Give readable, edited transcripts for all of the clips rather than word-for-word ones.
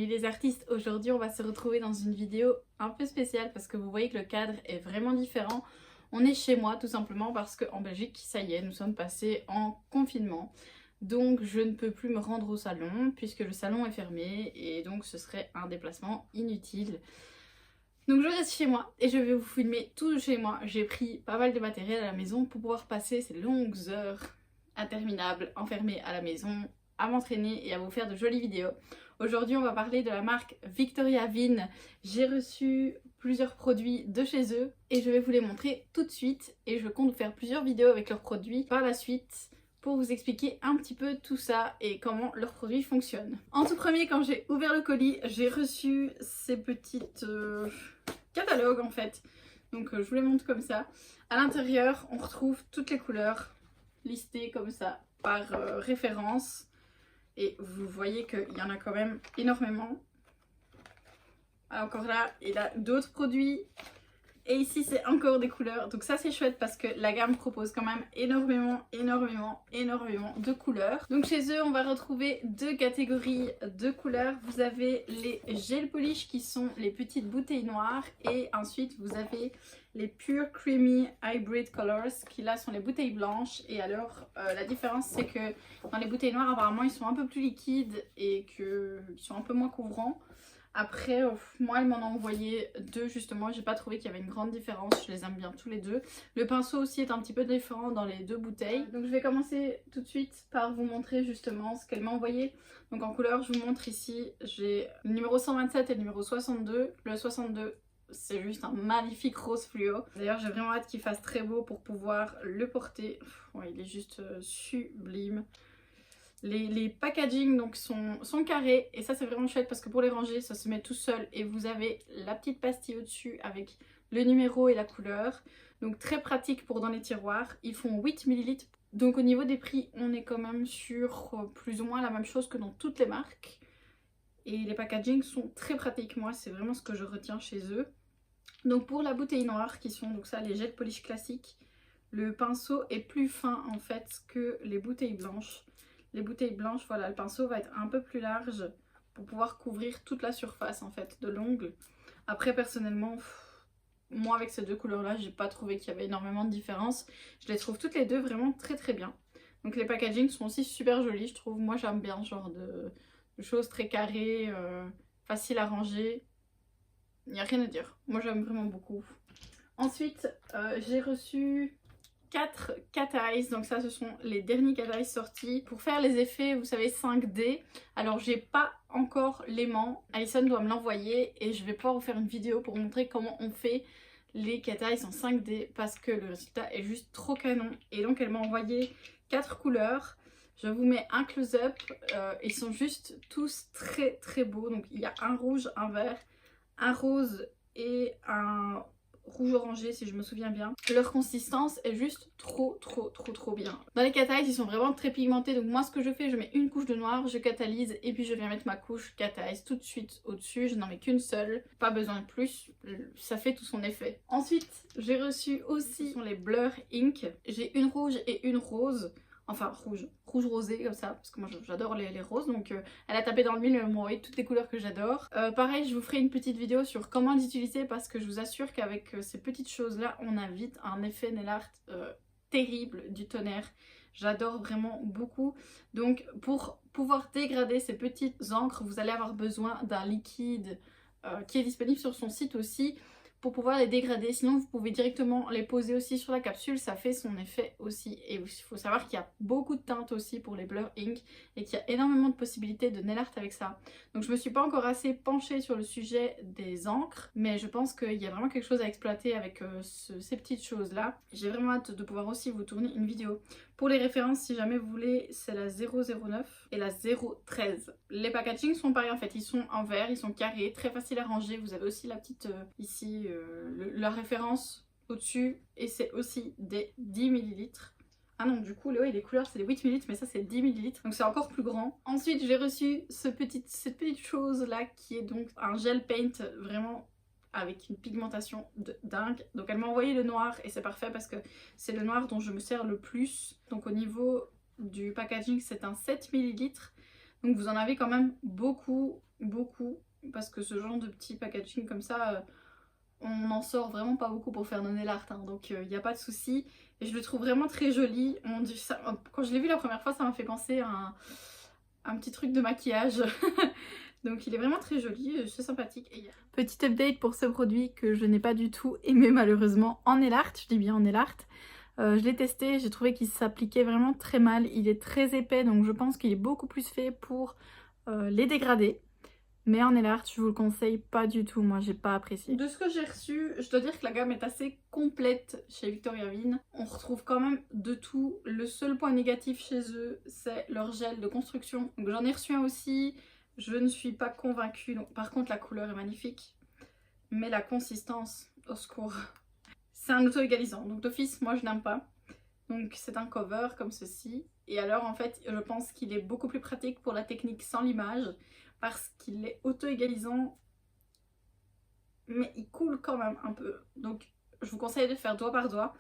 les artistes, aujourd'hui on va se retrouver dans une vidéo un peu spéciale parce que vous voyez que le cadre est vraiment différent. On est chez moi tout simplement parce qu'en Belgique, ça y est, nous sommes passés en confinement. Donc je ne peux plus me rendre au salon puisque le salon est fermé et donc ce serait un déplacement inutile. Donc je reste chez moi et je vais vous filmer tout de chez moi. J'ai pris pas mal de matériel à la maison pour pouvoir passer ces longues heures interminables enfermées à la maison à m'entraîner et à vous faire de jolies vidéos. Aujourd'hui on va parler de la marque Victoria Vin. J'ai reçu plusieurs produits de chez eux et je vais vous les montrer tout de suite et je compte faire plusieurs vidéos avec leurs produits par la suite pour vous expliquer un petit peu tout ça et comment leurs produits fonctionnent. En tout premier, quand j'ai ouvert le colis, j'ai reçu ces petites catalogues en fait. Donc je vous les montre comme ça. À l'intérieur, on retrouve toutes les couleurs listées comme ça par référence. Et vous voyez qu'il y en a quand même énormément. Encore là, il a d'autres produits. Et ici, c'est encore des couleurs. Donc ça, c'est chouette parce que la gamme propose quand même énormément de couleurs. Donc chez eux, on va retrouver deux catégories de couleurs. Vous avez les gel polish qui sont les petites bouteilles noires. Et ensuite, vous avez les Pure Creamy Hybrid Colors qui là sont les bouteilles blanches. Et alors, la différence, c'est que dans les bouteilles noires, apparemment, ils sont un peu plus liquides et qu'ils sont un peu moins couvrants. Après, moi, elle m'en a envoyé deux justement, j'ai pas trouvé qu'il y avait une grande différence, je les aime bien tous les deux. Le pinceau aussi est un petit peu différent dans les deux bouteilles. Donc je vais commencer tout de suite par vous montrer justement ce qu'elle m'a envoyé. Donc en couleur, je vous montre ici, j'ai le numéro 127 et le numéro 62. Le 62, c'est juste un magnifique rose fluo. D'ailleurs, j'ai vraiment hâte qu'il fasse très beau pour pouvoir le porter. Ouais, il est juste sublime. Les packaging donc sont carrés et ça c'est vraiment chouette parce que pour les ranger ça se met tout seul et vous avez la petite pastille au dessus avec le numéro et la couleur, donc très pratique pour dans les tiroirs. Ils font 8 ml, donc au niveau des prix on est quand même sur plus ou moins la même chose que dans toutes les marques et les packaging sont très pratiques. Moi c'est vraiment ce que je retiens chez eux. Donc pour la bouteille noire qui sont donc ça les gel polish classiques, le pinceau est plus fin en fait que les bouteilles blanches. Les bouteilles blanches, voilà, le pinceau va être un peu plus large pour pouvoir couvrir toute la surface en fait de l'ongle. Après personnellement, moi avec ces deux couleurs là, j'ai pas trouvé qu'il y avait énormément de différence. Je les trouve toutes les deux vraiment très bien. Donc les packaging sont aussi super jolis, je trouve. Moi j'aime bien ce genre de choses très carrées, faciles à ranger. Il n'y a rien à dire. Moi j'aime vraiment beaucoup. Ensuite, j'ai reçu 4 cat eyes, donc ça ce sont les derniers cat eyes sortis pour faire les effets, vous savez, 5D. Alors j'ai pas encore l'aimant, Alison doit me l'envoyer et je vais pouvoir vous faire une vidéo pour vous montrer comment on fait les cat eyes en 5D parce que le résultat est juste trop canon. Et donc elle m'a envoyé 4 couleurs, je vous mets un close-up, ils sont juste tous très beaux. Donc il y a un rouge, un vert, un rose et un rouge orangé si je me souviens bien. Leur consistance est juste trop bien. Dans les cat eyes ils sont vraiment très pigmentés, donc moi ce que je fais, je mets une couche de noir, je catalyse et puis je viens mettre ma couche cat eyes tout de suite au dessus. Je n'en mets qu'une seule, pas besoin de plus, ça fait tout son effet. Ensuite j'ai reçu aussi, ce sont les Blur Ink. J'ai une rouge et une rose. Enfin rouge rosé comme ça, parce que moi j'adore les roses, donc elle a tapé dans le mille, elle m'a envoyé toutes les couleurs que j'adore. Pareil, je vous ferai une petite vidéo sur comment les utiliser parce que je vous assure qu'avec ces petites choses là, on a vite un effet nail art terrible du tonnerre. J'adore vraiment beaucoup. Donc pour pouvoir dégrader ces petites encres, vous allez avoir besoin d'un liquide qui est disponible sur son site aussi, pour pouvoir les dégrader. Sinon vous pouvez directement les poser aussi sur la capsule, ça fait son effet aussi. Et il faut savoir qu'il y a beaucoup de teintes aussi pour les Blur Ink et qu'il y a énormément de possibilités de nail art avec ça. Donc je me suis pas encore assez penchée sur le sujet des encres, mais je pense qu'il y a vraiment quelque chose à exploiter avec ces petites choses là. J'ai vraiment hâte de pouvoir aussi vous tourner une vidéo. Pour les références, si jamais vous voulez, c'est la 009 et la 013. Les packaging sont pareils en fait, ils sont en verre, ils sont carrés, très faciles à ranger. Vous avez aussi la petite ici, la référence au-dessus et c'est aussi des 10 ml. Ah non, du coup, les couleurs c'est des 8 ml, mais ça c'est 10 ml, donc c'est encore plus grand. Ensuite, j'ai reçu cette petite chose là qui est donc un gel paint vraiment avec une pigmentation de dingue. Donc elle m'a envoyé le noir et c'est parfait parce que c'est le noir dont je me sers le plus. Donc au niveau du packaging, c'est un 7 ml. Donc vous en avez quand même beaucoup, parce que ce genre de petit packaging comme ça, on n'en sort vraiment pas beaucoup pour faire nos nail art, hein, donc il n'y a pas de souci. Et je le trouve vraiment très joli. Quand je l'ai vu la première fois, ça m'a fait penser à un petit truc de maquillage. Donc il est vraiment très joli, c'est sympathique. Petit update pour ce produit que je n'ai pas du tout aimé malheureusement en nail art, je dis bien en nail art. Je l'ai testé, j'ai trouvé qu'il s'appliquait vraiment très mal. Il est très épais, donc je pense qu'il est beaucoup plus fait pour les dégradés. Mais en nail art, je vous le conseille pas du tout, moi j'ai pas apprécié. De ce que j'ai reçu, je dois dire que la gamme est assez complète chez Victoria Vin. On retrouve quand même de tout. Le seul point négatif chez eux, c'est leur gel de construction. Donc j'en ai reçu un aussi, je ne suis pas convaincue. Donc, par contre la couleur est magnifique, mais la consistance, au secours. C'est un auto-égalisant, donc d'office moi je n'aime pas. Donc c'est un cover comme ceci. Et alors en fait je pense qu'il est beaucoup plus pratique pour la technique sans limage, parce qu'il est auto-égalisant, mais il coule quand même un peu. Donc je vous conseille de faire doigt par doigt.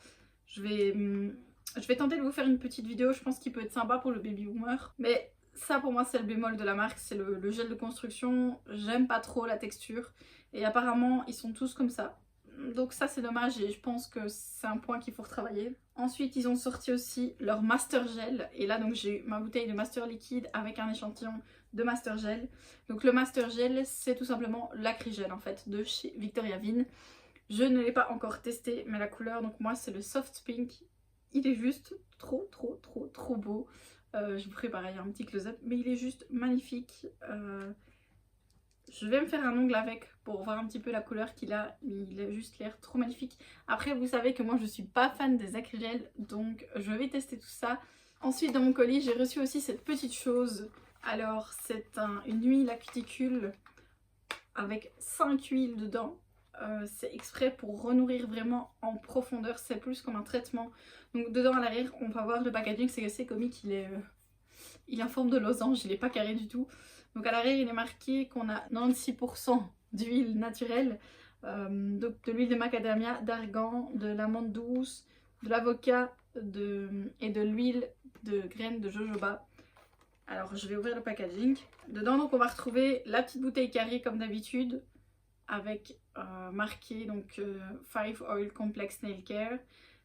Je vais tenter de vous faire une petite vidéo, je pense qu'il peut être sympa pour le baby boomer. Mais ça pour moi c'est le bémol de la marque, c'est le gel de construction. J'aime pas trop la texture. Et apparemment ils sont tous comme ça. Donc ça c'est dommage et je pense que c'est un point qu'il faut retravailler. Ensuite ils ont sorti aussi leur Master Gel. Et là donc j'ai eu ma bouteille de Master Liquide avec un échantillon de Master Gel. Donc le Master Gel c'est tout simplement l'acrygel en fait de chez Victoria Vin. Je ne l'ai pas encore testé mais la couleur, donc moi c'est le Soft Pink. Il est juste trop beau. Je vous ferai pareil un petit close-up mais il est juste magnifique. Je vais me faire un ongle avec pour voir un petit peu la couleur qu'il a. Il a juste l'air trop magnifique. Après vous savez que moi je suis pas fan des acrygels, donc je vais tester tout ça. Ensuite dans mon colis j'ai reçu aussi cette petite chose. Alors c'est une huile à cuticule avec 5 huiles dedans. C'est exprès pour renourrir vraiment en profondeur, c'est plus comme un traitement. Donc dedans à l'arrière on va voir le packaging, c'est assez comique, il est en forme de losange, il n'est pas carré du tout. Donc à l'arrière il est marqué qu'on a 96% d'huile naturelle, donc de l'huile de macadamia, d'argan, de l'amande douce, de l'avocat et de l'huile de graines de jojoba. Alors je vais ouvrir le packaging. Dedans donc on va retrouver la petite bouteille carrée comme d'habitude avec marqué donc 5 Oil Complex Nail Care.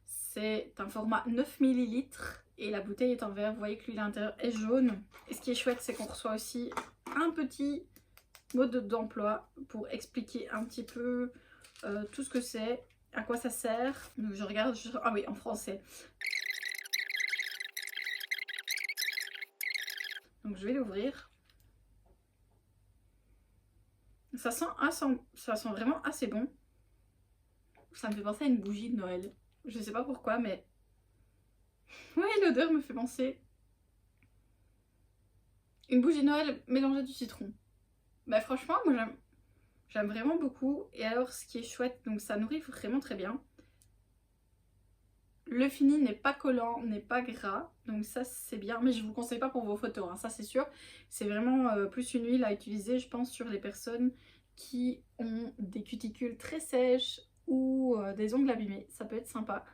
C'est un format 9 ml et la bouteille est en verre. Vous voyez que l'huile à l'intérieur est jaune. Et ce qui est chouette, c'est qu'on reçoit aussi un petit mode d'emploi pour expliquer un petit peu tout ce que c'est, à quoi ça sert. Donc je regarde, ah oui, en français. Donc je vais l'ouvrir. Ça sent vraiment assez bon. Ça me fait penser à une bougie de Noël. Je sais pas pourquoi, mais ouais, l'odeur me fait penser une bougie de Noël mélangée du citron. Bah franchement, moi j'aime vraiment beaucoup. Et alors ce qui est chouette, donc ça nourrit vraiment très bien. Le fini n'est pas collant, n'est pas gras, donc ça c'est bien, mais je vous conseille pas pour vos photos, hein, ça c'est sûr. C'est vraiment plus une huile à utiliser, je pense, sur les personnes qui ont des cuticules très sèches ou des ongles abîmés, ça peut être sympa.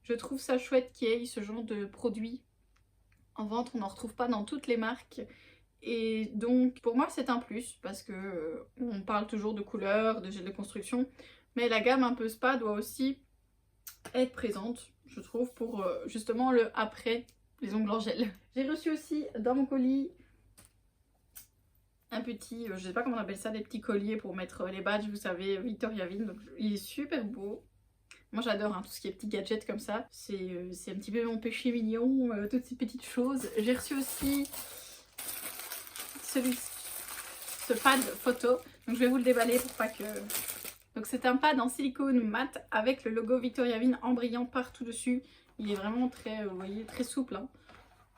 Je trouve ça chouette qu'il y ait ce genre de produit en vente, on n'en retrouve pas dans toutes les marques. Et donc pour moi c'est un plus parce que on parle toujours de couleurs, de gel de construction, mais la gamme un peu spa doit aussi être présente, je trouve, pour justement le après les ongles en gel. J'ai reçu aussi dans mon colis un petit, je sais pas comment on appelle ça, des petits colliers pour mettre les badges, vous savez, Victoria Vin. Donc il est super beau. Moi j'adore hein, tout ce qui est petits gadgets comme ça. C'est un petit peu mon péché mignon, toutes ces petites choses. J'ai reçu aussi ce pad photo. Donc je vais vous le déballer pour pas que... Donc c'est un pad en silicone mat avec le logo Victoria Vin en brillant partout dessus. Il est vraiment très, vous voyez, très souple. Hein.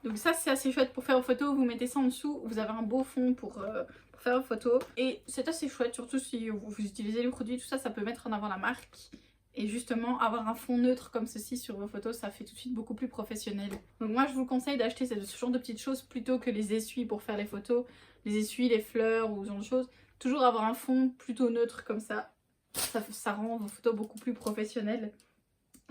Donc ça c'est assez chouette pour faire vos photos. Vous mettez ça en dessous, vous avez un beau fond pour faire vos photos. Et c'est assez chouette, surtout si vous utilisez les produits, tout ça, ça peut mettre en avant la marque. Et justement, avoir un fond neutre comme ceci sur vos photos, ça fait tout de suite beaucoup plus professionnel. Donc moi, je vous conseille d'acheter ce genre de petites choses plutôt que les essuies pour faire les photos. Les essuies, les fleurs ou ce genre de choses. Toujours avoir un fond plutôt neutre comme ça. Ça rend vos photos beaucoup plus professionnelles.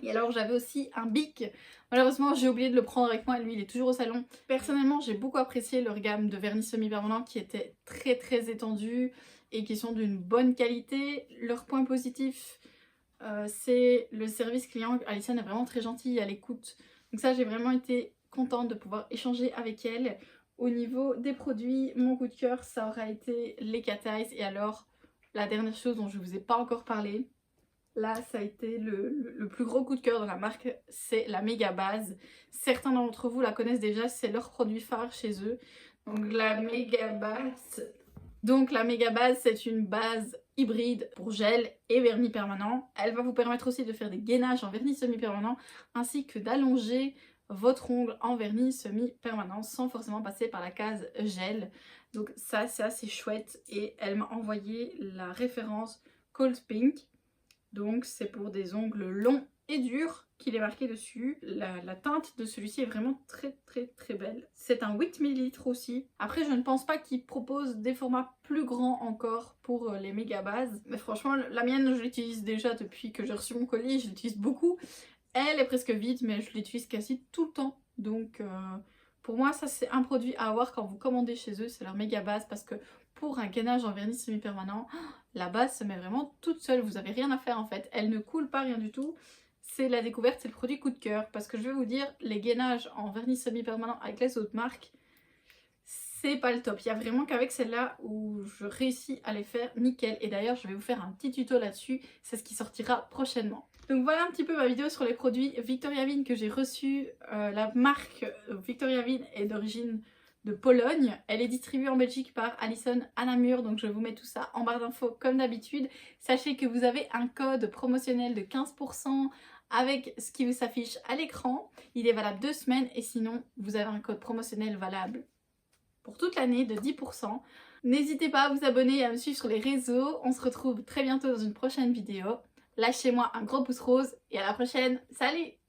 Et alors j'avais aussi un Bic. Malheureusement j'ai oublié de le prendre avec moi, lui il est toujours au salon. Personnellement j'ai beaucoup apprécié leur gamme de vernis semi-permanent qui était très étendue et qui sont d'une bonne qualité. Leur point positif c'est le service client. Alison est vraiment très gentille, à l'écoute. Donc ça j'ai vraiment été contente de pouvoir échanger avec elle. Au niveau des produits, mon coup de cœur ça aura été les Cat Eyes. Et alors la dernière chose dont je ne vous ai pas encore parlé, là, ça a été le plus gros coup de cœur de la marque, c'est la méga base. Certains d'entre vous la connaissent déjà, c'est leur produit phare chez eux. Donc la méga base, c'est une base hybride pour gel et vernis permanent. Elle va vous permettre aussi de faire des gainages en vernis semi-permanent ainsi que d'allonger votre ongle en vernis semi-permanent sans forcément passer par la case gel. Donc ça, c'est assez chouette et elle m'a envoyé la référence Cold Pink. Donc c'est pour des ongles longs et durs qu'il est marqué dessus. La teinte de celui-ci est vraiment très belle. C'est un 8 ml aussi. Après je ne pense pas qu'il propose des formats plus grands encore pour les méga bases. Mais franchement la mienne je l'utilise déjà depuis que j'ai reçu mon colis, je l'utilise beaucoup. Elle est presque vide mais je l'utilise quasi tout le temps. Donc pour moi ça c'est un produit à avoir quand vous commandez chez eux, c'est leur méga base parce que pour un gainage en vernis semi-permanent, la base se met vraiment toute seule, vous n'avez rien à faire en fait, elle ne coule pas, rien du tout. C'est la découverte, c'est le produit coup de cœur parce que je vais vous dire, les gainages en vernis semi-permanent avec les autres marques, c'est pas le top. Il y a vraiment qu'avec celle-là où je réussis à les faire nickel. Et d'ailleurs, je vais vous faire un petit tuto là-dessus, c'est ce qui sortira prochainement. Donc voilà un petit peu ma vidéo sur les produits Victoria Viin que j'ai reçus. La marque Victoria Viin est d'origine de Pologne. Elle est distribuée en Belgique par Alison à Namur, donc je vous mets tout ça en barre d'infos comme d'habitude. Sachez que vous avez un code promotionnel de 15% avec ce qui vous s'affiche à l'écran. Il est valable 2 semaines et sinon vous avez un code promotionnel valable pour toute l'année de 10%. N'hésitez pas à vous abonner et à me suivre sur les réseaux. On se retrouve très bientôt dans une prochaine vidéo. Lâchez-moi un gros pouce rose et à la prochaine. Salut!